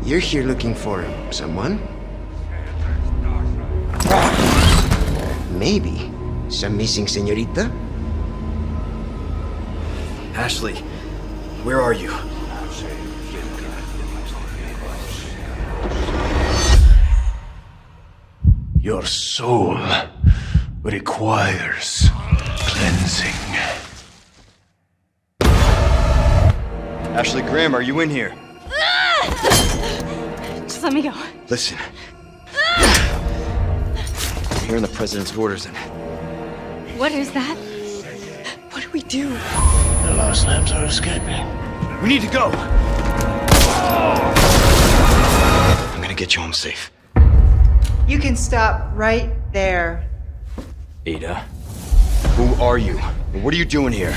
You're here looking for someone? Maybe some missing señorita? Ashley, where are you? Your soul requires cleansing. Ashley Graham, are you in here? Just let me go. Listen. I'm hearing the president's orders and... What is that? What do we do? The lost lambs are escaping. We need to go! I'm gonna get you home safe. You can stop right there. Ada? Who are you? What are you doing here?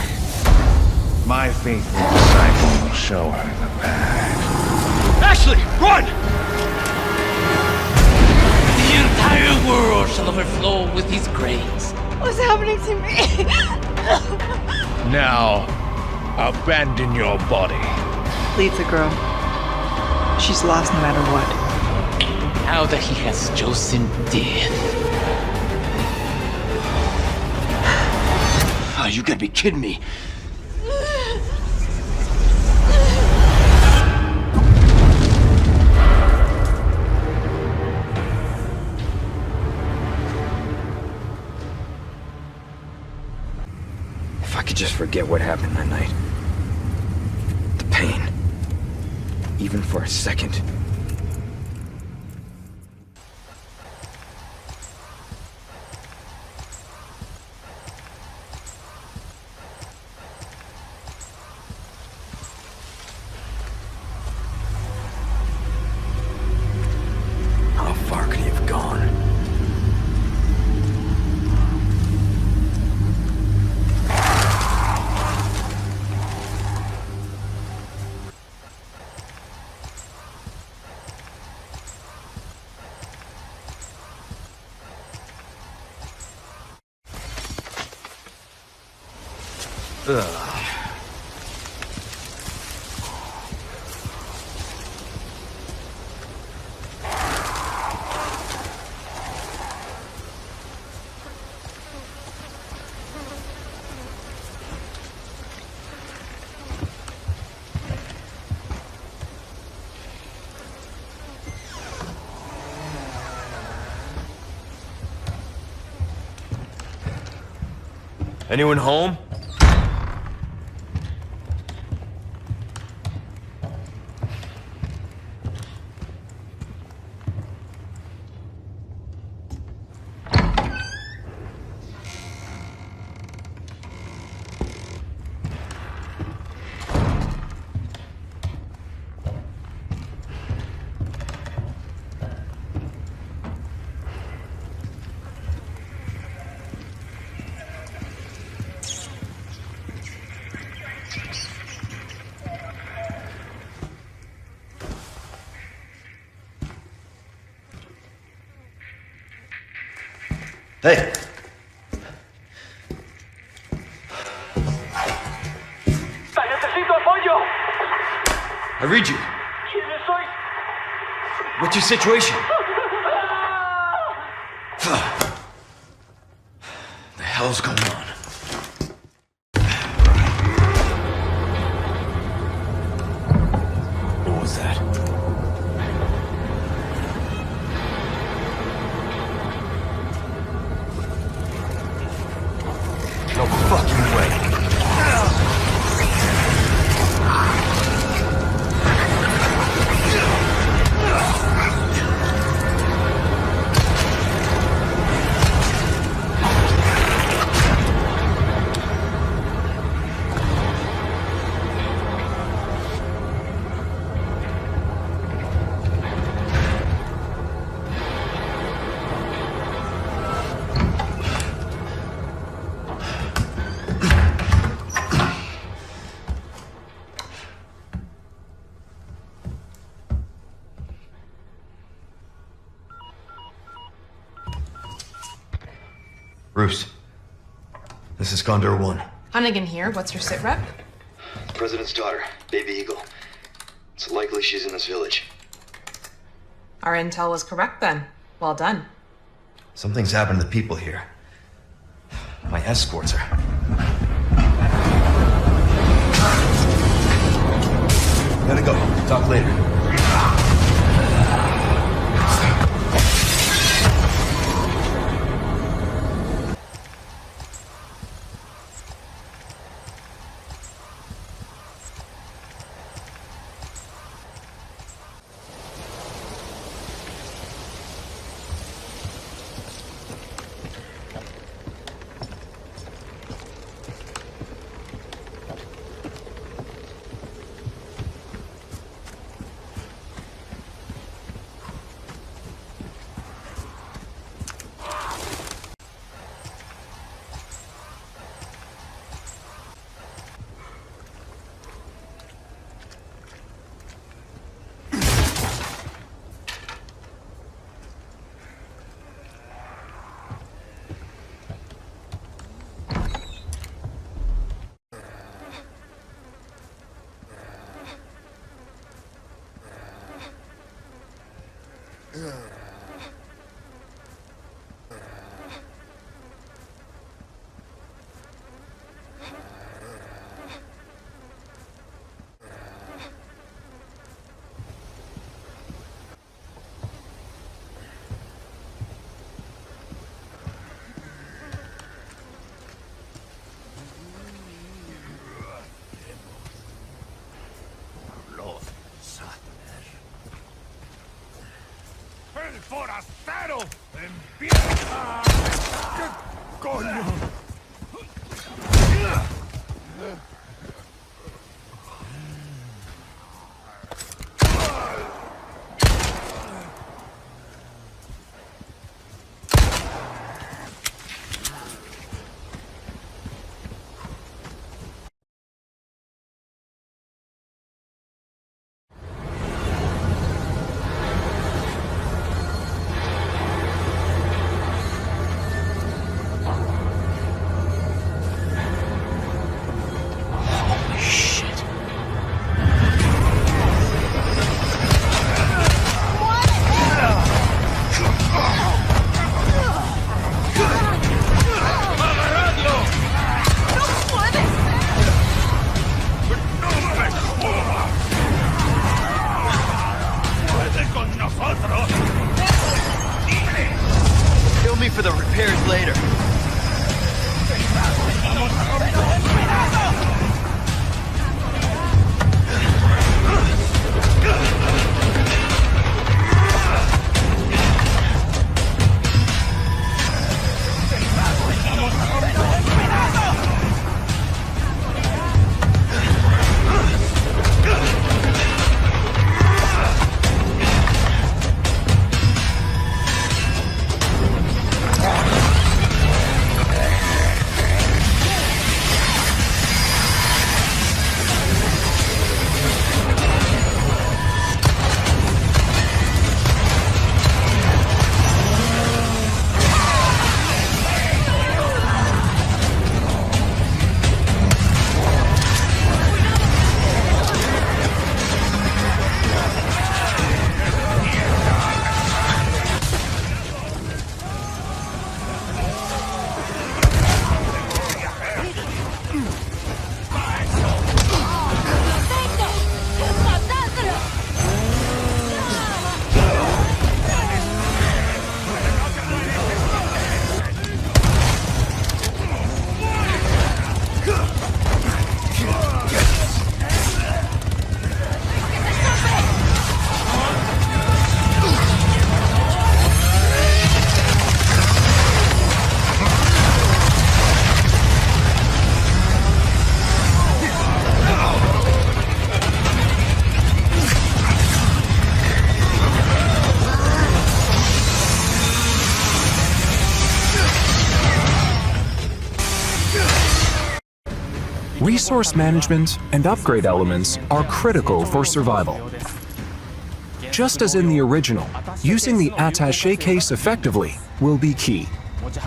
My faithful disciple will show her the path. Ashley, run! The entire world shall overflow with his grace. What's happening to me? Now, abandon your body. Leave the girl. She's lost no matter what. Now that he has chosen death. Oh, you gotta be kidding me. If I could just forget what happened that night. The pain. Even for a second. How far could he have gone? Anyone home? Hey! ¡Necesito apoyo! I read you. ¿Quién soy? What's your situation? The hell's going on? What was that? No fucking way. Bruce, this is Condor 1. Hunnigan here. What's your sit rep? President's daughter, Baby Eagle. It's likely she's in this village. Our intel was correct then. Well done. Something's happened to the people here. My escorts are... Gotta go. Talk later. ¡El forastero! ¡Empieza! ¿Qué coño? Kill me for the repairs later. Resource management and upgrade elements are critical for survival. Just as in the original, using the attaché case effectively will be key.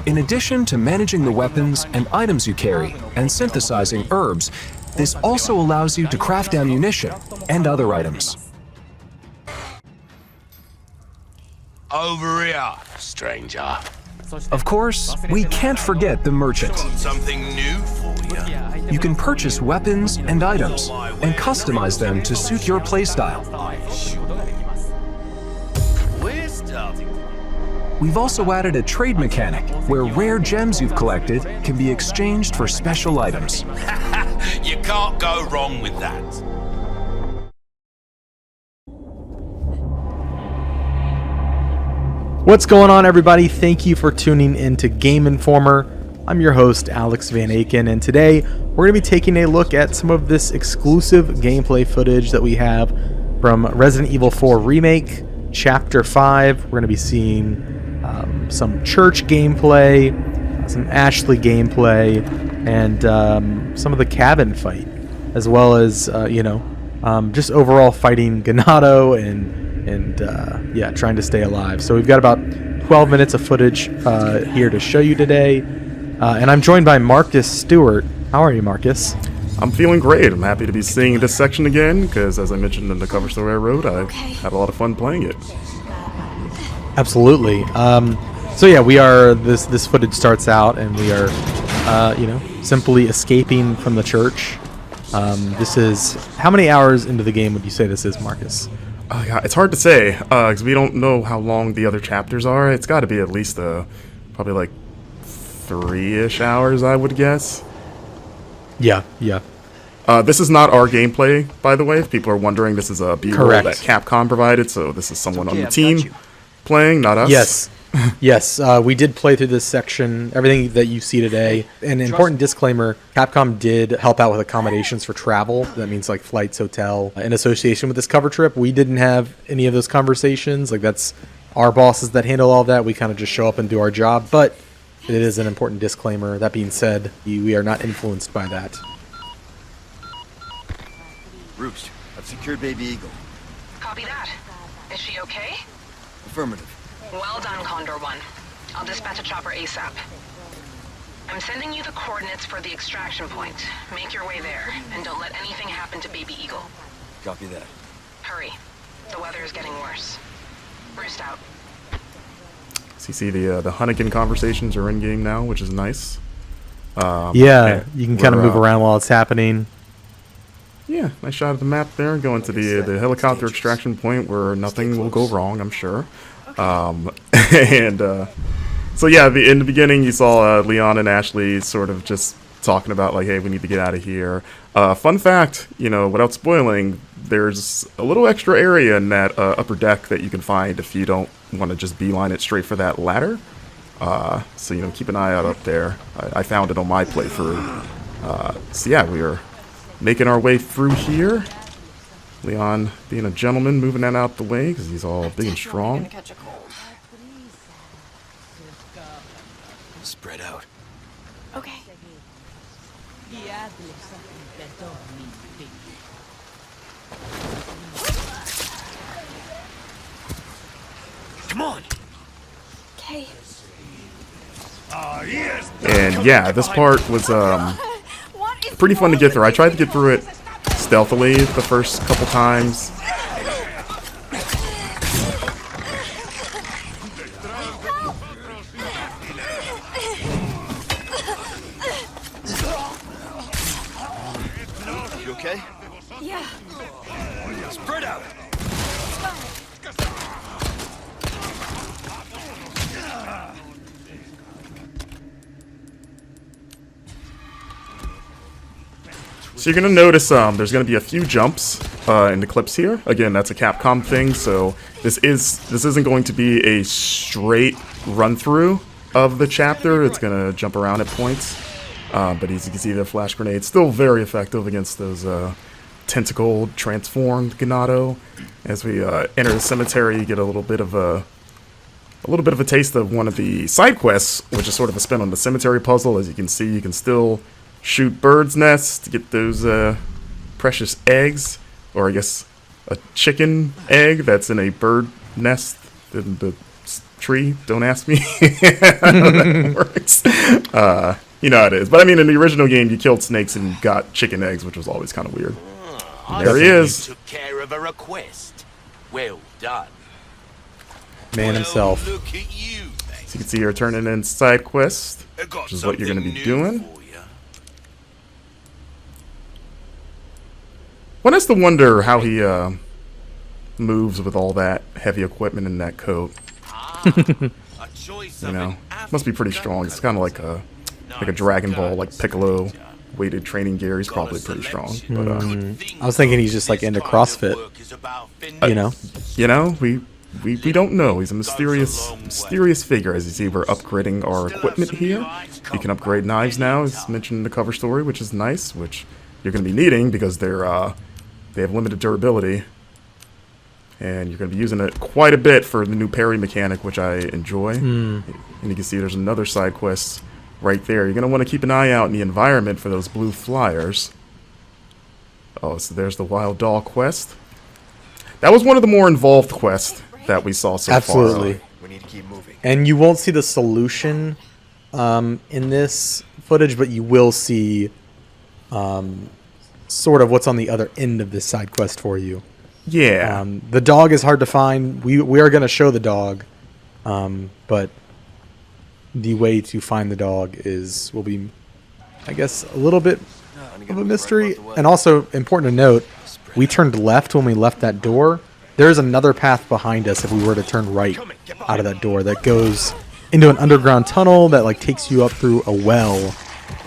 In addition to managing the weapons and items you carry and synthesizing herbs, this also allows you to craft ammunition and other items. Over here, stranger. Of course, we can't forget the merchant. Something new for you. You can purchase weapons and items and customize them to suit your playstyle. We're starting. We've also added a trade mechanic where rare gems you've collected can be exchanged for special items. You can't go wrong with that. What's going on, everybody? Thank you for tuning in to Game Informer. I'm your host, Alex Van Aken, and today we're going to be taking a look at some of this exclusive gameplay footage that we have from Resident Evil 4 Remake, Chapter 5. We're going to be seeing some church gameplay, some Ashley gameplay, and some of the cabin fight, as well as, just overall fighting Contato and trying to stay alive. So we've got about 12 minutes of footage here to show you today. And I'm joined by Marcus Stewart. How are you, Marcus? I'm feeling great. I'm happy to be seeing this section again, because as I mentioned in the cover story I wrote, I had a lot of fun playing it. Absolutely. So yeah, we are, this footage starts out and we are, simply escaping from the church. This is, how many hours into the game would you say this is, Marcus? Yeah, it's hard to say, because we don't know how long the other chapters are. It's got to be at least probably like 3-ish hours, I would guess. Yeah. This is not our gameplay, by the way. If people are wondering, this is a B-roll that Capcom provided, so this is someone on the team playing, not us. Yes, we did play through this section, everything that you see today. An important disclaimer, Capcom did help out with accommodations for travel. That means like flights, hotel, in association with this cover trip. We didn't have any of those conversations. Like, that's our bosses that handle all that. We kind of just show up and do our job, but it is an important disclaimer. That being said, we are not influenced by that. Roost, I've secured Baby Eagle. Copy that. Is she okay? Affirmative. Well done, Condor 1. I'll dispatch a chopper ASAP. I'm sending you the coordinates for the extraction point. Make your way there, and don't let anything happen to Baby Eagle. Copy that. Hurry. The weather is getting worse. Roost out. So you see the Hunnigan conversations are in-game now, which is nice. You can kind of move around while it's happening. Yeah, nice shot of the map there. Going to the helicopter extraction point where nothing will go wrong, I'm sure. So yeah, in the beginning you saw Leon and Ashley sort of just talking about like, hey, we need to get out of here. Fun fact, without spoiling, there's a little extra area in that upper deck that you can find if you don't want to just beeline it straight for that ladder. So keep an eye out up there. I found it on my playthrough. So yeah, we are making our way through here. Leon being a gentleman, moving that out the way because he's all big and strong. Spread out. Okay. Come on. Okay. And yeah, this part was pretty fun to get through. I tried to get through it stealthily the first couple times. You okay? Yeah. Spread out. So you're going to notice there's going to be a few jumps in the clips here. Again, that's a Capcom thing, so this isn't going to be a straight run-through of the chapter. It's going to jump around at points. But as you can see, the flash grenade still very effective against those tentacled, transformed Contato. As we enter the cemetery, you get a little bit of a taste of one of the side quests, which is sort of a spin on the cemetery puzzle. As you can see, you can still shoot birds' nests to get those precious eggs, or I guess a chicken egg that's in a bird nest in the tree. Don't ask me how that works. You know how it is. But I mean, in the original game, you killed snakes and got chicken eggs, which was always kind of weird. There he is. Took care of a request. Well done. man himself. Look at you. So you can see you're turning in side quests, which is what you're going to be doing. One has to wonder how he moves with all that heavy equipment in that coat. You know, must be pretty strong. It's kind of like a Dragon Ball, like Piccolo weighted training gear. He's probably pretty strong. But I was thinking he's just like into CrossFit. You know, we don't know. He's a mysterious figure. As you see, we're upgrading our equipment here. You can upgrade knives now, as mentioned in the cover story, which is nice. Which you're going to be needing because they have limited durability. And you're going to be using it quite a bit for the new parry mechanic, which I enjoy. And you can see there's another side quest right there. You're going to want to keep an eye out in the environment for those blue flyers. Oh, so there's the Wild Doll quest. That was one of the more involved quests that we saw so far. Absolutely. We need to keep moving. And you won't see the solution in this footage, but you will see sort of what's on the other end of this side quest for you. Yeah. The dog is hard to find. We are going to show the dog, but the way to find the dog will be, I guess, a little bit of a mystery. And also important to note, we turned left when we left that door. There's another path behind us if we were to turn right out of that door that goes into an underground tunnel that like takes you up through a well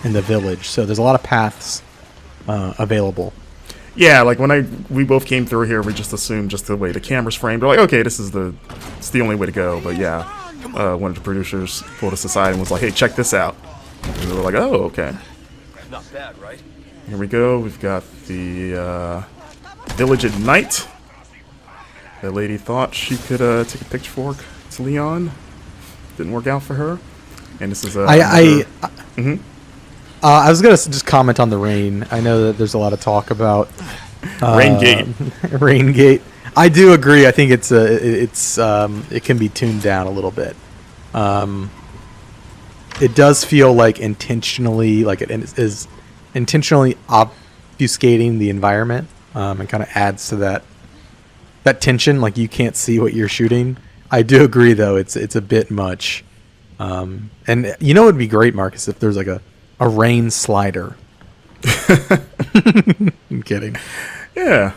in the village. So there's a lot of paths available. Yeah, like when we both came through here, we just assumed just the way the camera's framed. We're like, okay, it's the only way to go. But yeah, one of the producers pulled us aside and was like, hey, check this out. And we were like, oh, okay. Not bad, right? Here we go. We've got the village at night. That lady thought she could take a pitchfork to Leon. Didn't work out for her. And this is I was gonna just comment on the rain. I know that there's a lot of talk about Raingate. I do agree. I think it can be tuned down a little bit. It does feel like intentionally, like it is intentionally obfuscating the environment, and kind of adds to that tension. Like you can't see what you're shooting. I do agree, though. It's a bit much. And you know, it'd be great, Marcus, if there's like a rain slider. I'm kidding. Yeah.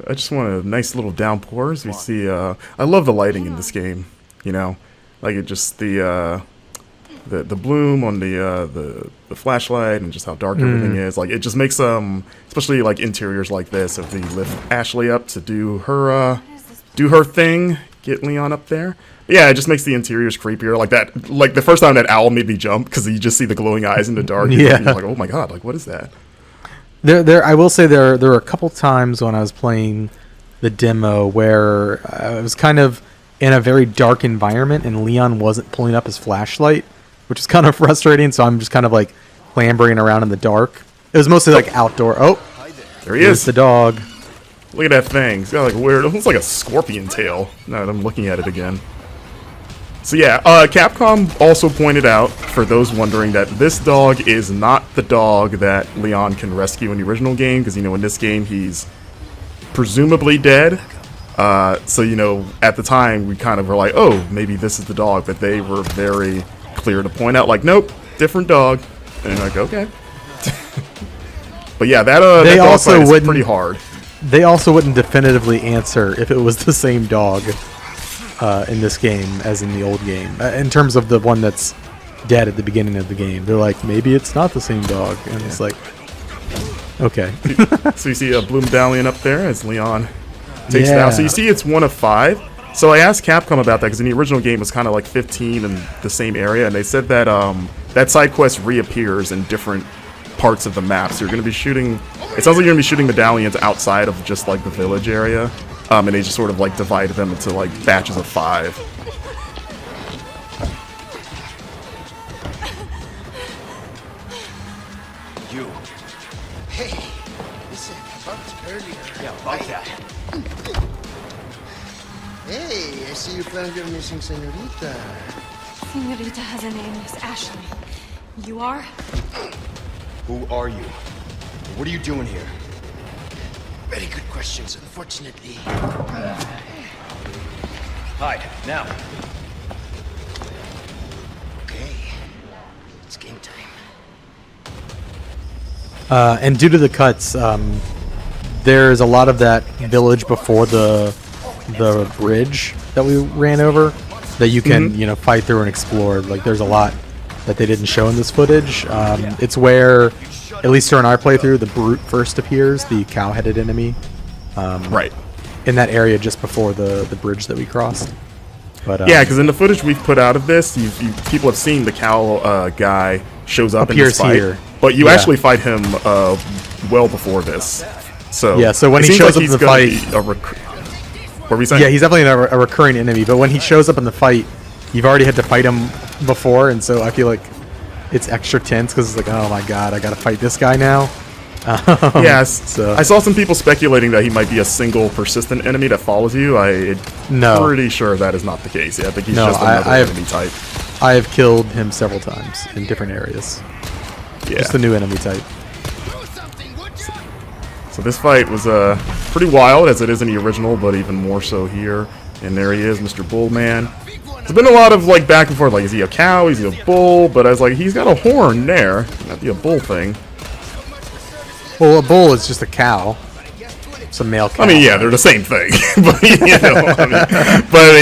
I just want a nice little downpour. As we see, I love the lighting in this game. You know, like it just the bloom on the flashlight and just how dark everything is. Like it just makes especially like interiors like this. If we lift Ashley up to do her thing, get Leon up there. Yeah, it just makes the interiors creepier. Like that, like the first time that owl made me jump because you just see the glowing eyes in the dark. Yeah, you're like, oh my god, like what is that? I will say there were a couple times when I was playing the demo where I was kind of in a very dark environment and Leon wasn't pulling up his flashlight, which is kind of frustrating. So I'm just kind of like clambering around in the dark. It was mostly like outdoor. Oh, there he is, the dog. Look at that thing. It's got like a weird, it looks like a scorpion tail. Now that I'm looking at it again. So yeah, Capcom also pointed out, for those wondering, that this dog is not the dog that Leon can rescue in the original game, because, you know, in this game he's presumably dead. So, you know, at the time we kind of were like, oh, maybe this is the dog, but they were very clear to point out, like, nope, different dog. And like, okay. But yeah, that dog fight is pretty hard. They also wouldn't definitively answer if it was the same dog in this game as in the old game. In terms of the one that's dead at the beginning of the game, they're like, maybe it's not the same dog, and it's like, okay. So you see a blue medallion up there as Leon takes it out. So you see it's 1 of 5. So I asked Capcom about that because in the original game it was kind of like 15 in the same area, and they said that that side quest reappears in different parts of the map. So you're going to be shooting. It sounds like you're going to be shooting medallions outside of just like the village area. And they just sort of like divided them into like batches of 5. You. Hey, listen, I bumped earlier. Yeah, like that. Hey, I see you found your missing señorita. Señorita has a name, Miss Ashley. You are? Who are you? What are you doing here? Very good questions, unfortunately. Hide, now. Okay. It's game time. And due to the cuts, there's a lot of that village before the bridge that we ran over that you can fight through and explore. Like there's a lot that they didn't show in this footage. It's where, at least during our playthrough, the brute first appears, the cow-headed enemy. Right. In that area just before the bridge that we crossed. But yeah, because in the footage we've put out of this, people have seen the cow guy shows up in this fight, here. but you actually fight him well before this. So yeah, so when he shows up in the fight, what were we saying? Yeah, he's definitely a recurring enemy. But when he shows up in the fight, you've already had to fight him before, and so I feel like it's extra tense because it's like, oh my god, I got to fight this guy now. Yes. So. I saw some people speculating that he might be a single persistent enemy that follows you. I'm pretty sure that is not the case. Yeah, I think he's just another enemy type. I have killed him several times in different areas. Yeah. Just a new enemy type. So this fight was pretty wild, as it is in the original, but even more so here. And there he is, Mr. Bullman. There's been a lot of like back and forth, like is he a cow, is he a bull? But I was like, he's got a horn there. Not be a bull thing. Well, a bull is just a cow. It's a male cow. I mean, yeah, they're the same thing. But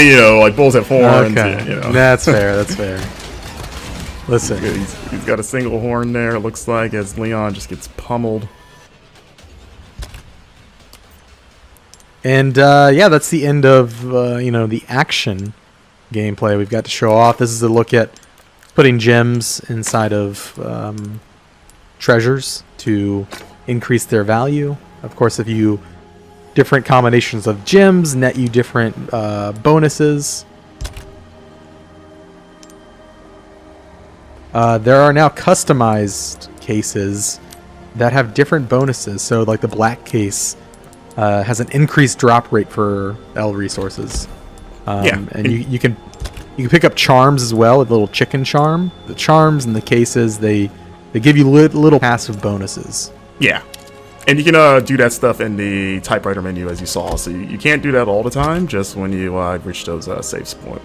you know, like bulls have horns. Okay. You know. That's fair. That's fair. Listen, he's got a single horn there. It looks like as Leon just gets pummeled. And yeah, that's the end of the action gameplay we've got to show off. This is a look at putting gems inside of treasures to increase their value. Of course, if you different combinations of gems net you different bonuses. There are now customized cases that have different bonuses. So like the black case has an increased drop rate for L resources. And you can pick up charms as well, a little chicken charm. The charms and the cases, they give you little passive bonuses. Yeah. And you can do that stuff in the typewriter menu as you saw. So you can't do that all the time, just when you reach those save points.